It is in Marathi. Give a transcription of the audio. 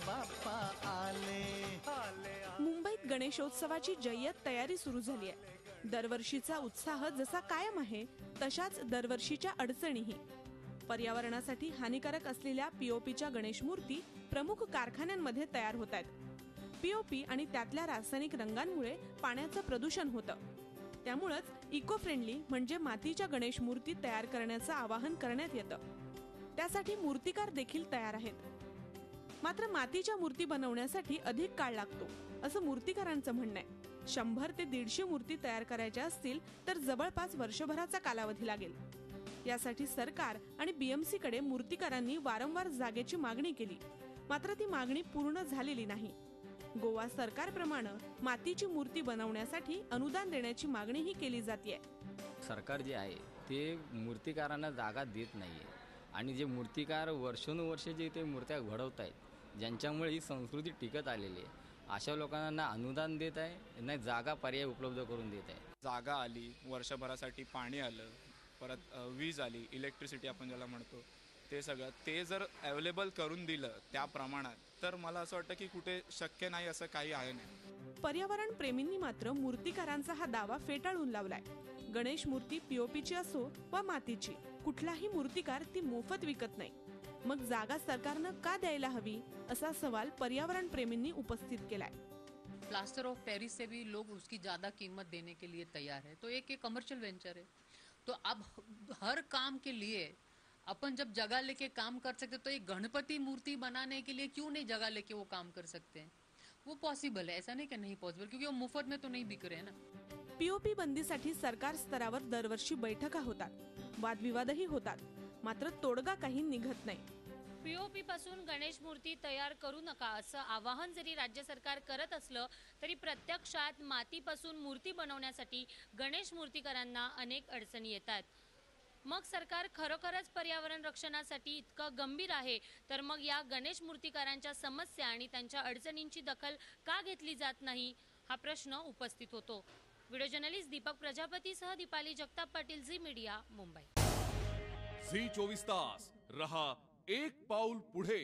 बाप्पा आले. मुंबईत गणेशोत्सवाची जय्यत तयारी सुरू झाली आहे. दरवर्षीचा उत्साह जसा कायम आहे तशाच दरवर्षीच्या अडचणीही. पर्यावरणासाठी हानिकारक असलेल्या पीओपीच्या गणेश मूर्ती प्रमुख कारखान्यांमध्ये तयार होत आहेत. पीओपी आणि त्यातल्या रासायनिक रंगांमुळे पाण्याचं प्रदूषण होतं. त्यामुळेच इको फ्रेंडली म्हणजे मातीच्या गणेश मूर्ती तयार करण्याचं आवाहन करण्यात येतं. त्यासाठी मूर्तिकार देखील तयार आहेत. मात्र मातीच्या मूर्ती बनवण्यासाठी अधिक काळ लागतो असं मूर्तिकारांचं म्हणणं आहे. 100 ते 150 मूर्ती तयार करायच्या असतील तर जवळपास वर्षभराचा कालावधी लागेल. यासाठी सरकार आणि बीएमसी कडे मूर्तिकारांनी वारंवार जागेची मागणी केली. मात्र ती मागणी पूर्ण झालेली नाही. गोवा सरकारप्रमाणे मातीची मूर्ती बनवण्यासाठी अनुदान देण्याची मागणीही केली जाते. सरकार जे आहे ते मूर्तिकारांना जागा देत नाहीये आणि जे मूर्तिकार वर्षानुवर्षे जे ते मूर्त्या घडवत आहेत, ज्यांच्यामुळे ही संस्कृती टिकत आलेली आहे, अशा लोकांना अनुदान देत आहे, नाही जागा पर्याय उपलब्ध करून देत आहे. जागा आली, वर्षभरासाठी पाणी आलं, परत वीज आली, इलेक्ट्रिसिटी आपण ज्याला म्हणतो, ते सगळं ते जर अवेलेबल करून दिलं त्या प्रमाणात, तर मला असं वाटतं की कुठे शक्य नाही असं काही आहे नाही. पर्यावरण प्रेमींनी मात्र मूर्तिकारांचा हा दावा फेटाळून लावलाय. गणेश मूर्ती पीओपीची असो वा मातीची, कुठलाही मूर्तिकार ती मोफत विकत नाही. मग जागा सरकारनं का द्यायला हवी असा सवाल पर्यावरण प्रेमींनी उपस्थित केलाय. प्लास्टर ऑफ पेरिस से भी लोग उसकी ज्यादा कीमत देने के लिए तैयार है. तो एक कमर्शियल वेंचर है. तो अब हर काम के लिए अपन जब जगह लेके काम कर सकते, तो एक गणपति मूर्ति बनाने के लिए क्यों नहीं जगह लेके वो काम कर सकते हैं. वो पॉसिबल है, ऐसा नहीं कि नहीं पॉसिबल, क्योंकि वो मुफ्त में तो नहीं बिक रहे ना. पीओपी बंदीसाठी सरकार स्तरावर दरवर्षी बैठका होतात, वादविवादही होतात. मात्र तोडगा काही निघत नाही. पीओपी पासून गणेश मूर्ती तयार करू नका असं आवाहन जरी राज्य सरकार करत असलं तरी प्रत्यक्षात मातीपासून मूर्ती बनवण्यासाठी गणेश मूर्तिकारांना अनेक अडचणी येतात. मग सरकार खरोखरच पर्यावरण रक्षणासाठी इतकं गंभीर आहे तर मग या गणेश मूर्तिकारांच्या समस्या आणि त्यांच्या अडचणींची दखल का घेतली जात नाही हा प्रश्न उपस्थित होतो. व्हिडिओ जर्नलिस्ट दीपक प्रजापतीसह दीपाली जगताप पाटील, झी मीडिया, मुंबई. झी 24 तास रहा एक पाऊल पुढे.